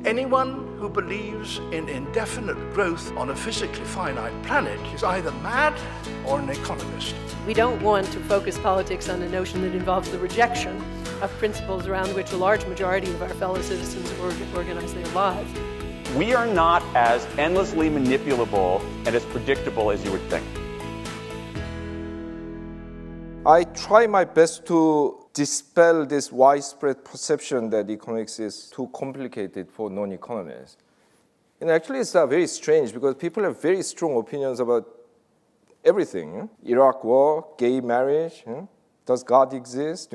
Anyone who believes in indefinite growth on a physically finite planet is either mad or an economist. We don't want to focus politics on a notion that involves the rejection of principles around which a large majority of our fellow citizens organize their lives. We are not as endlessly manipulable and as predictable as you would think. I try my best to dispel this widespread perception that economics is too complicated for non-economists. And actually it's very strange because people have very strong opinions about everything. Iraq war, gay marriage, does God exist,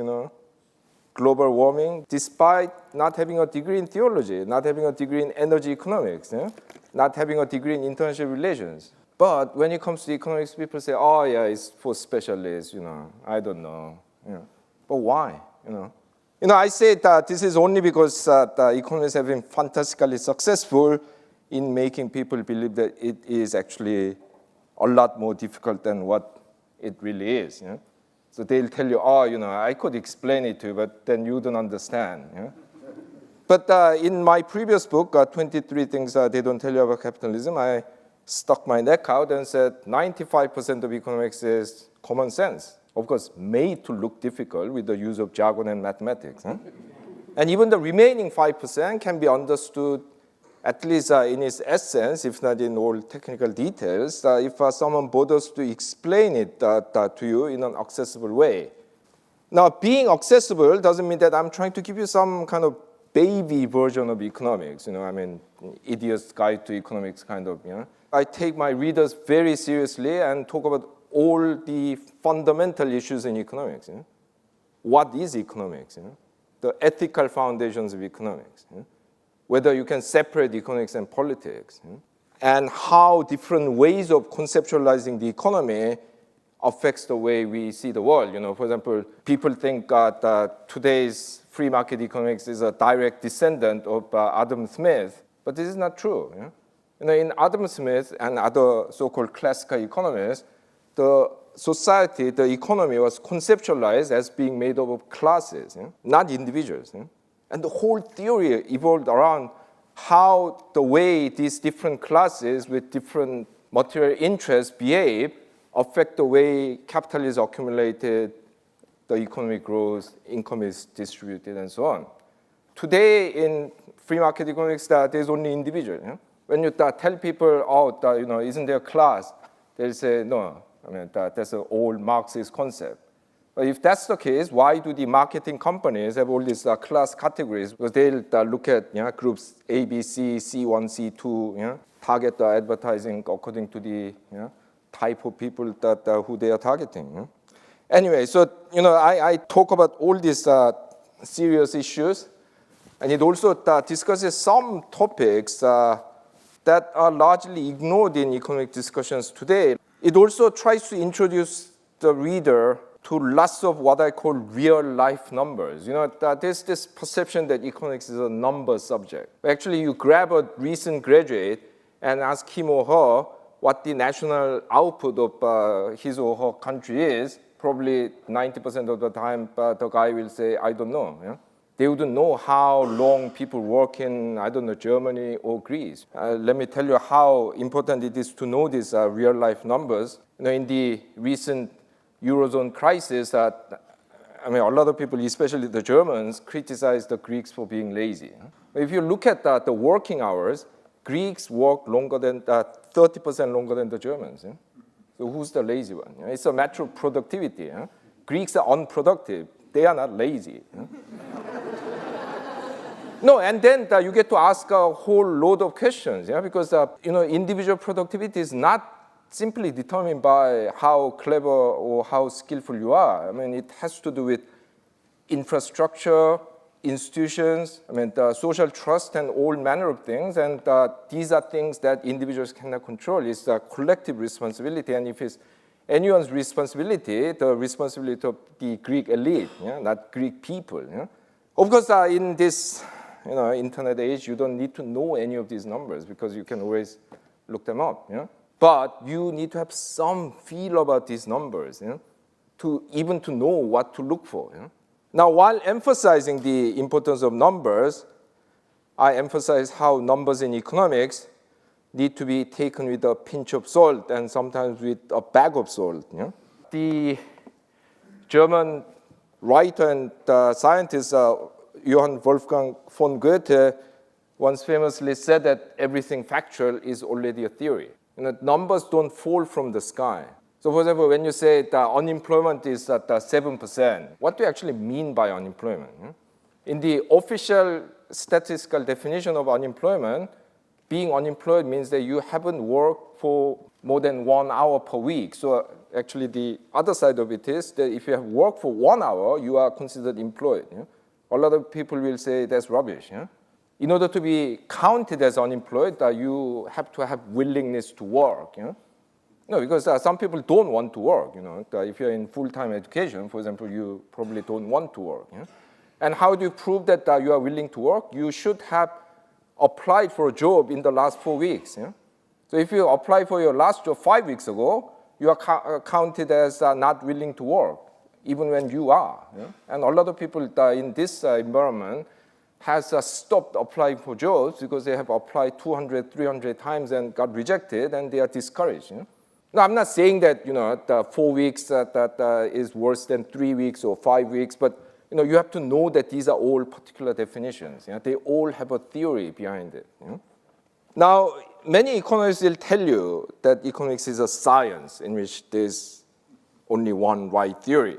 global warming, despite not having a degree in theology, not having a degree in energy economics, not having a degree in international relations. But when it comes to economics, people say, oh yeah, it's for specialists, I don't know. But why? I say that this is only because the economists have been fantastically successful in making people believe that it is actually a lot more difficult than what it really is. So they'll tell you, oh, I could explain it to you, but then you don't understand. But in my previous book, 23 Things They Don't Tell You About Capitalism, I stuck my neck out and said 95% of economics is common sense. Of course, made to look difficult with the use of jargon and mathematics. And even the remaining 5% can be understood, at least in its essence, if not in all technical details, if someone bothers to explain it to you in an accessible way. Now, being accessible doesn't mean that I'm trying to give you some kind of baby version of economics, idiot's guide to economics kind of, I take my readers very seriously and talk about all the fundamental issues in economics. What is economics? The ethical foundations of economics. Whether you can separate economics and politics. And how different ways of conceptualizing the economy affects the way we see the world. For example, people think that today's free market economics is a direct descendant of Adam Smith, but this is not true. In Adam Smith and other so-called classical economists, the society, the economy was conceptualized as being made up of classes, not individuals. And the whole theory evolved around how the way these different classes with different material interests behave affect the way capital is accumulated, the economy grows, income is distributed, and so on. Today in free market economics, there's only individual. When you tell people, oh, isn't there a class? They'll say, no. That's an old Marxist concept. But if that's the case, why do the marketing companies have all these class categories? Because they'll look at groups A, B, C, C1, C2, target the advertising according to the type of people who they are targeting. Anyway, so I talk about all these serious issues, and it also discusses some topics that are largely ignored in economic discussions today. It also tries to introduce the reader to lots of what I call real-life numbers. There's this perception that economics is a number subject. Actually, you grab a recent graduate and ask him or her what the national output of his or her country is. Probably 90% of the time, the guy will say, I don't know. They wouldn't know how long people work in, Germany or Greece. Let me tell you how important it is to know these real-life numbers. In the recent Eurozone crisis, a lot of people, especially the Germans, criticize the Greeks for being lazy. If you look at the working hours, Greeks work 30% longer than the Germans. So who's the lazy one? It's a matter of productivity. Greeks are unproductive. They are not lazy. No, and then you get to ask a whole load of questions, because individual productivity is not simply determined by how clever or how skillful you are. It has to do with infrastructure, institutions, the social trust, and all manner of things. And these are things that individuals cannot control. It's a collective responsibility, and if it's anyone's responsibility, the responsibility of the Greek elite, not Greek people. Of course, in this internet age, you don't need to know any of these numbers because you can always look them up. But you need to have some feel about these numbers to know what to look for. Now, while emphasizing the importance of numbers, I emphasize how numbers in economics need to be taken with a pinch of salt and sometimes with a bag of salt. The German writer and scientist Johann Wolfgang von Goethe once famously said that everything factual is already a theory. Numbers don't fall from the sky. So for example, when you say the unemployment is at 7%, what do you actually mean by unemployment? In the official statistical definition of unemployment, being unemployed means that you haven't worked for more than 1 hour per week. So actually the other side of it is that if you have worked for 1 hour, you are considered employed. A lot of people will say that's rubbish. In order to be counted as unemployed, you have to have willingness to work. No, because some people don't want to work. If you're in full-time education, for example, you probably don't want to work. And how do you prove that you are willing to work? You should have applied for a job in the last 4 weeks. So if you apply for your last job 5 weeks ago, you are counted as not willing to work, even when you are. And a lot of people in this environment has stopped applying for jobs because they have applied 200, 300 times and got rejected, and they are discouraged. Now, I'm not saying that the 4 weeks that is worse than 3 weeks or 5 weeks, but you have to know that these are all particular definitions. They all have a theory behind it. Now, many economists will tell you that economics is a science in which there's only one right theory.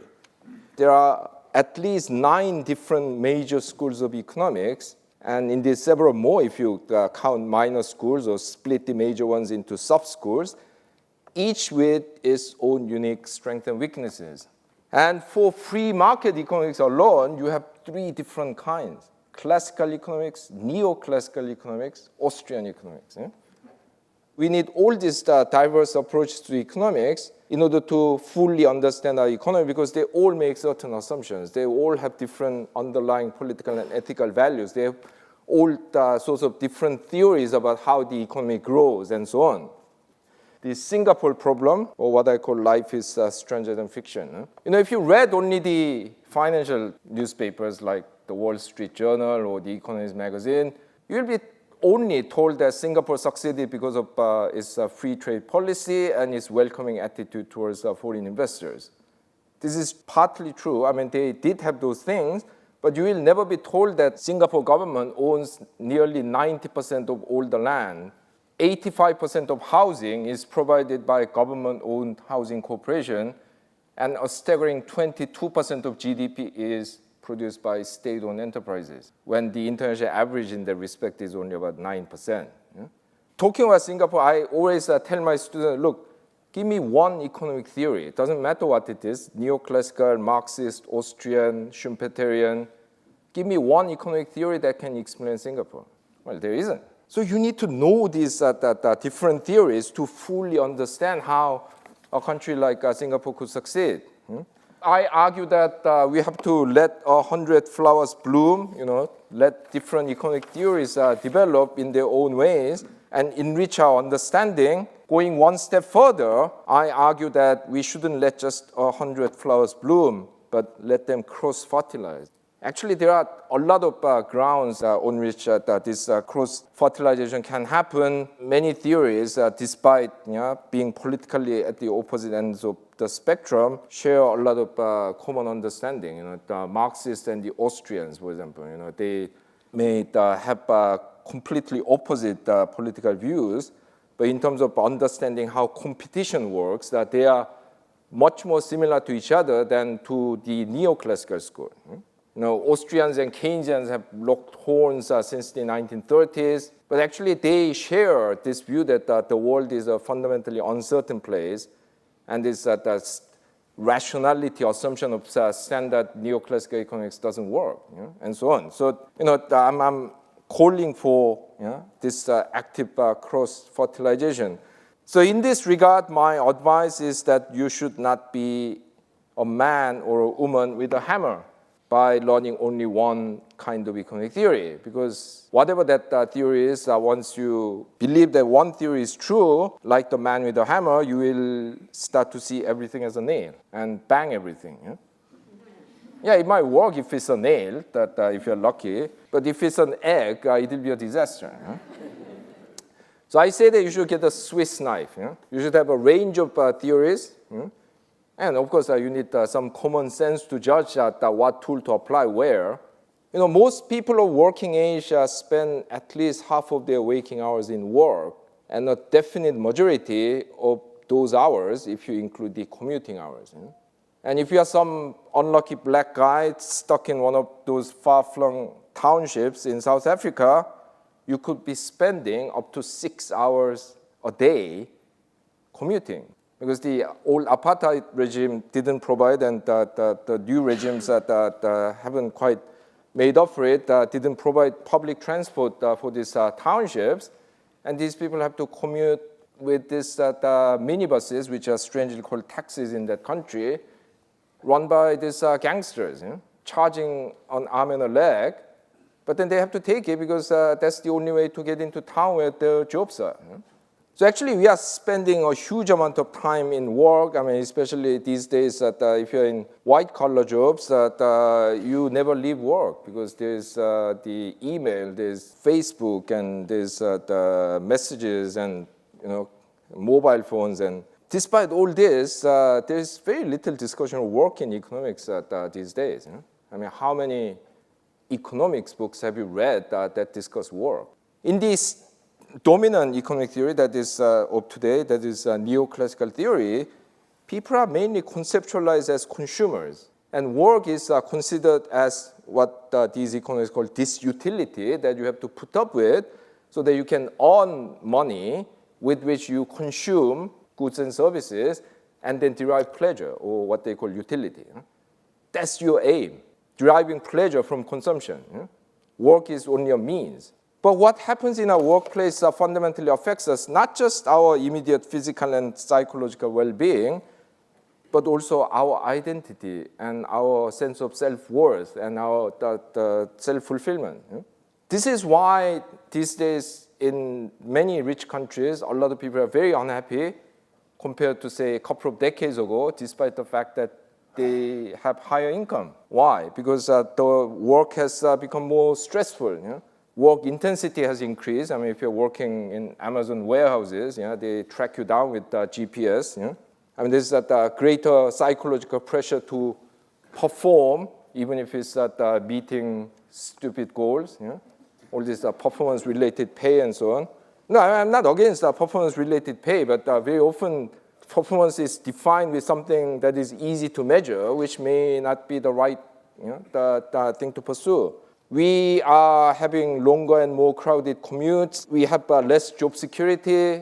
There are at least 9 different major schools of economics, and in these several more if you count minor schools or split the major ones into sub-schools, each with its own unique strengths and weaknesses. And for free market economics alone, you have 3 different kinds: classical economics, neoclassical economics, Austrian economics. We need all these diverse approaches to economics in order to fully understand our economy, because they all make certain assumptions. They all have different underlying political and ethical values. They have all sorts of different theories about how the economy grows and so on. The Singapore problem, or what I call life is stranger than fiction. If you read only the financial newspapers like the Wall Street Journal or the Economist magazine, you'll be only told that Singapore succeeded because of its free trade policy and its welcoming attitude towards foreign investors. This is partly true. I mean, they did have those things, but you will never be told that Singapore government owns nearly 90% of all the land. 85% of housing is provided by government-owned housing corporation, and a staggering 22% of GDP is produced by state-owned enterprises, when the international average in that respect is only about 9%. Talking about Singapore, I always tell my students, look, give me one economic theory. It doesn't matter what it is, neoclassical, Marxist, Austrian, Schumpeterian. Give me one economic theory that can explain Singapore. Well, there isn't. So you need to know these different theories to fully understand how a country like Singapore could succeed. I argue that we have to let 100 flowers bloom, let different economic theories develop in their own ways and enrich our understanding. Going one step further, I argue that we shouldn't let just 100 flowers bloom, but let them cross-fertilize. Actually, there are a lot of grounds on which this cross-fertilization can happen. Many theories, despite being politically at the opposite ends of the spectrum, share a lot of common understanding. The Marxists and the Austrians, for example, they may have completely opposite political views, but in terms of understanding how competition works, that they are much more similar to each other than to the neoclassical school. Austrians and Keynesians have locked horns since the 1930s, but actually they share this view that the world is a fundamentally uncertain place, and this rationality assumption of standard neoclassical economics doesn't work, and so on. So, I'm calling for this active cross-fertilization. So in this regard, my advice is that you should not be a man or a woman with a hammer by learning only one kind of economic theory, because whatever that theory is, once you believe that one theory is true, like the man with the hammer, you will start to see everything as a nail and bang everything. Yeah, it might work if it's a nail, that if you're lucky, But if it's an egg, it will be a disaster. So I say that you should get a Swiss knife. You should have a range of theories. And of course, you need some common sense to judge what tool to apply where. Most people of working age spend at least half of their waking hours in work, and a definite majority of those hours if you include the commuting hours. And if you are some unlucky black guy stuck in one of those far-flung townships in South Africa, you could be spending up to 6 hours a day commuting. Because the old apartheid regime didn't provide, and the new regimes that haven't quite made up for it didn't provide public transport for these townships. And these people have to commute with these minibuses, which are strangely called taxis in that country, run by these gangsters, charging an arm and a leg. But then they have to take it because that's the only way to get into town where their jobs are. So actually, we are spending a huge amount of time in work. I mean, especially these days, that if you're in white-collar jobs, that you never leave work because there's the email, there's Facebook, and there's the messages, and mobile phones. And despite all this, there's very little discussion of work in economics these days. I mean, how many economics books have you read that discuss work? In this dominant economic theory that is of today, that is neoclassical theory, people are mainly conceptualized as consumers. And work is considered as what these economists call disutility, that you have to put up with so that you can earn money with which you consume goods and services and then derive pleasure, or what they call utility. That's your aim, deriving pleasure from consumption. Work is only a means. But what happens in our workplace fundamentally affects us, not just our immediate physical and psychological well-being, but also our identity and our sense of self-worth and our self-fulfillment. This is why these days in many rich countries, a lot of people are very unhappy compared to, say, a couple of decades ago, despite the fact that they have higher income. Why? Because the work has become more stressful. Work intensity has increased. I mean, if you're working in Amazon warehouses, they track you down with GPS. I mean, there's that greater psychological pressure to perform, even if it's meeting stupid goals. All this performance-related pay and so on. No, I'm not against performance-related pay, but very often performance is defined with something that is easy to measure, which may not be the right the thing to pursue. We are having longer and more crowded commutes. We have less job security.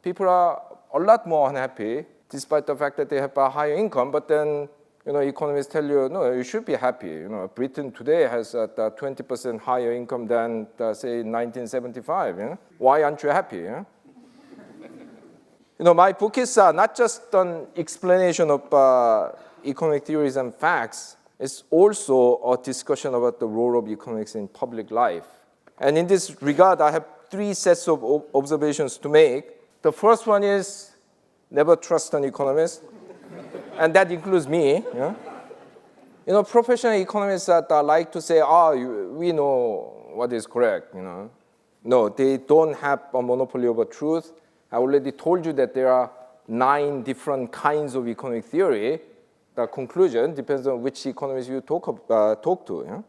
People are a lot more unhappy, despite the fact that they have a higher income. But then, economists tell you, no, you should be happy. Britain today has 20% higher income than, say, 1975. Why aren't you happy? My book is not just an explanation of economic theories and facts. It's also a discussion about the role of economics in public life. And in this regard, I have 3 sets of observations to make. The first one is never trust an economist, and that includes me. Professional economists that like to say, we know what is correct. No, they don't have a monopoly over truth. I already told you that there are 9 different kinds of economic theory. The conclusion depends on which economist you talk to.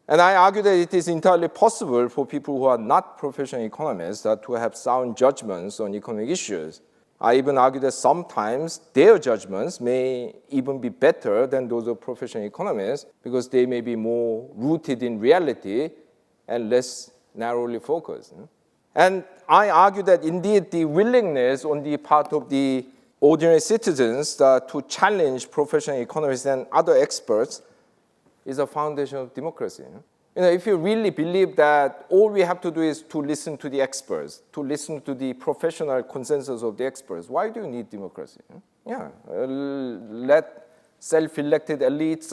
And I argue that it is entirely possible for people who are not professional economists to have sound judgments on economic issues. I even argue that sometimes their judgments may even be better than those of professional economists because they may be more rooted in reality and less narrowly focused. And I argue that indeed the willingness on the part of the ordinary citizens to challenge professional economists and other experts is a foundation of democracy. If you really believe that all we have to do is to listen to the experts, to listen to the professional consensus of the experts, why do you need democracy? Let self-elected elites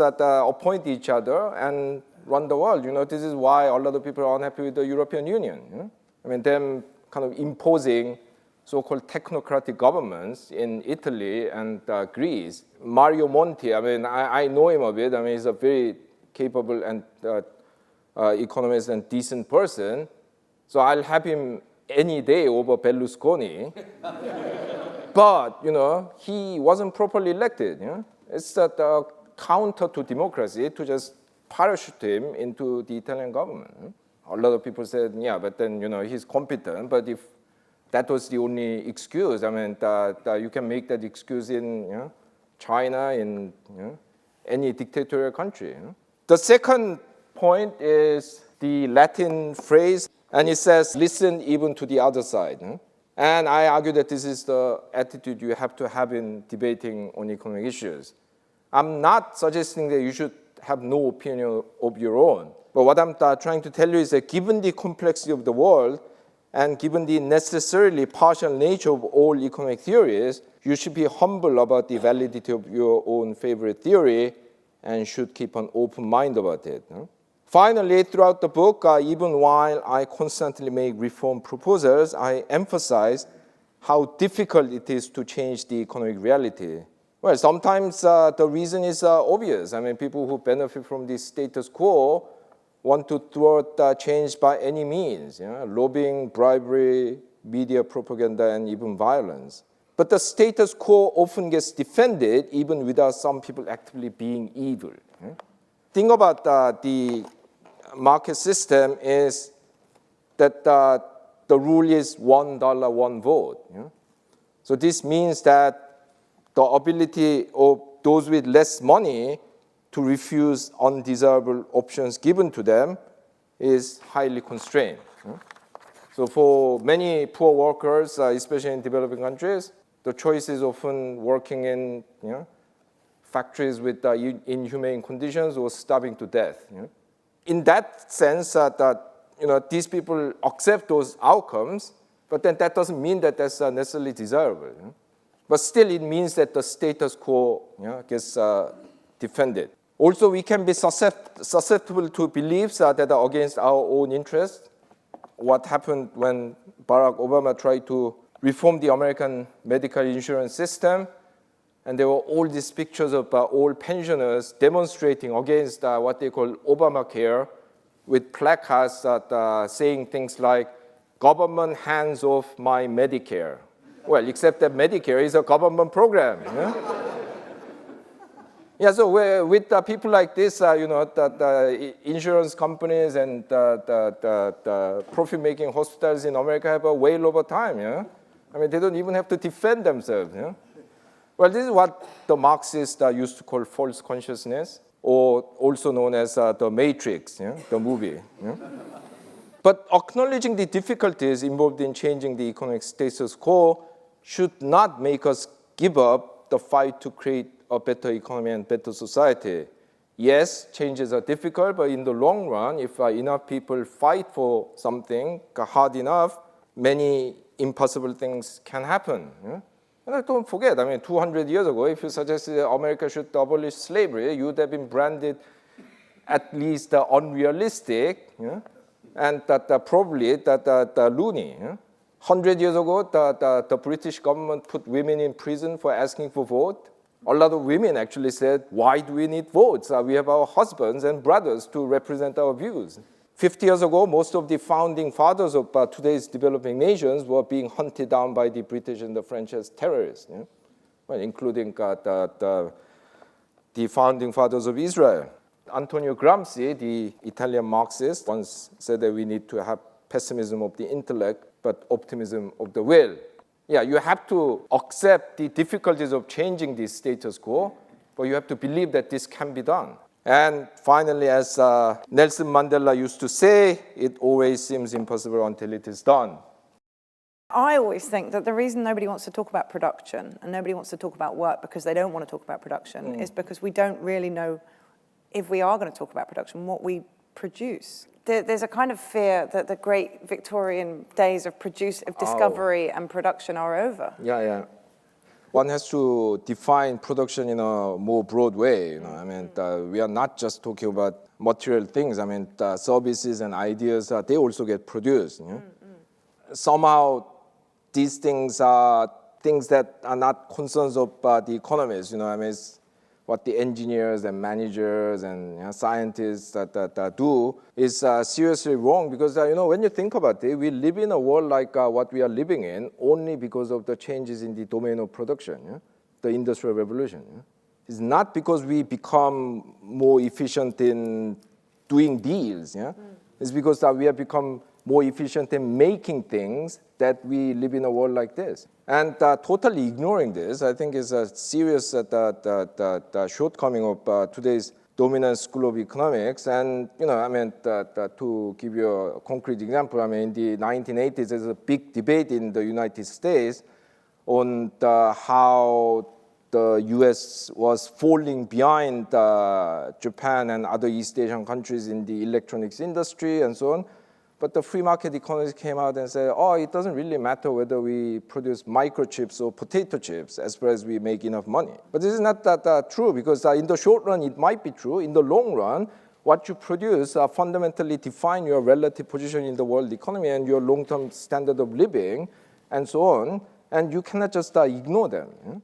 appoint each other and run the world. This is why a lot of people are unhappy with the European Union. I mean, them kind of imposing so-called technocratic governments in Italy and Greece. Mario Monti, I mean, I know him a bit. I mean, he's a very capable and economist and decent person, so I'll have him any day over Berlusconi. But, he wasn't properly elected. It's the counter to democracy to just parachute him into the Italian government. A lot of people said, yeah, but then, he's competent. But if that was the only excuse, you can make that excuse in China, in any dictatorial country. The second point is the Latin phrase, and it says, listen even to the other side. And I argue that this is the attitude you have to have in debating on economic issues. I'm not suggesting that you should have no opinion of your own. But what I'm trying to tell you is that given the complexity of the world and given the necessarily partial nature of all economic theories, you should be humble about the validity of your own favorite theory and should keep an open mind about it. Finally, throughout the book, even while I constantly make reform proposals, I emphasize how difficult it is to change the economic reality. Well, sometimes the reason is obvious. People who benefit from the status quo want to thwart change by any means, lobbying, bribery, media propaganda, and even violence. But the status quo often gets defended even without some people actively being evil. Think about the market system is that the rule is $1, one vote. So this means that the ability of those with less money to refuse undesirable options given to them is highly constrained. So for many poor workers, especially in developing countries, the choice is often working in factories with inhumane conditions or starving to death. In that sense, these people accept those outcomes, but then that doesn't mean that that's necessarily desirable. But still, it means that the status quo gets defended. Also, we can be susceptible to beliefs that are against our own interests. What happened when Barack Obama tried to reform the American medical insurance system, and there were all these pictures of old pensioners demonstrating against what they call Obamacare with placards saying things like, government hands off my Medicare. Well, except that Medicare is a government program. So with people like this, the insurance companies and the profit-making hospitals in America have a whale over time. They don't even have to defend themselves. Well, this is what the Marxists used to call false consciousness, or also known as the Matrix, the movie. But acknowledging the difficulties involved in changing the economic status quo should not make us give up the fight to create a better economy and better society. Yes, changes are difficult, but in the long run, if enough people fight for something hard enough, many impossible things can happen. And don't forget, 200 years ago, if you suggested that America should abolish slavery, you would have been branded at least unrealistic, and probably loony. 100 years ago, the British government put women in prison for asking for vote. A lot of women actually said, why do we need votes? We have our husbands and brothers to represent our views. 50 years ago, most of the founding fathers of today's developing nations were being hunted down by the British and the French as terrorists, including the founding fathers of Israel. Antonio Gramsci, the Italian Marxist, once said that we need to have pessimism of the intellect, but optimism of the will. You have to accept the difficulties of changing the status quo, but you have to believe that this can be done. And finally, as Nelson Mandela used to say, it always seems impossible until it is done. I always think that the reason nobody wants to talk about production and nobody wants to talk about work because they don't want to talk about production is because we don't really know, if we are going to talk about production, what we produce. There's a kind of fear that the great Victorian days of discovery and production are over. One has to define production in a more broad way. We are not just talking about material things. Services and ideas, they also get produced. Somehow, these things are things that are not concerns of the economists. what the engineers and managers and scientists that do is seriously wrong, because when you think about it, we live in a world like what we are living in only because of the changes in the domain of production, the Industrial Revolution. It's not because we become more efficient in doing deals. It's because we have become more efficient in making things that we live in a world like this. And totally ignoring this, I think, is a serious shortcoming of today's dominant school of economics. And, to give you a concrete example, in the 1980s, there's a big debate in the United States on how the US was falling behind Japan and other East Asian countries in the electronics industry and so on. But the free market economists came out and said, it doesn't really matter whether we produce microchips or potato chips as far as we make enough money. But this is not that true, because in the short run, it might be true. In the long run, what you produce fundamentally define your relative position in the world economy and your long-term standard of living and so on. And you cannot just ignore them.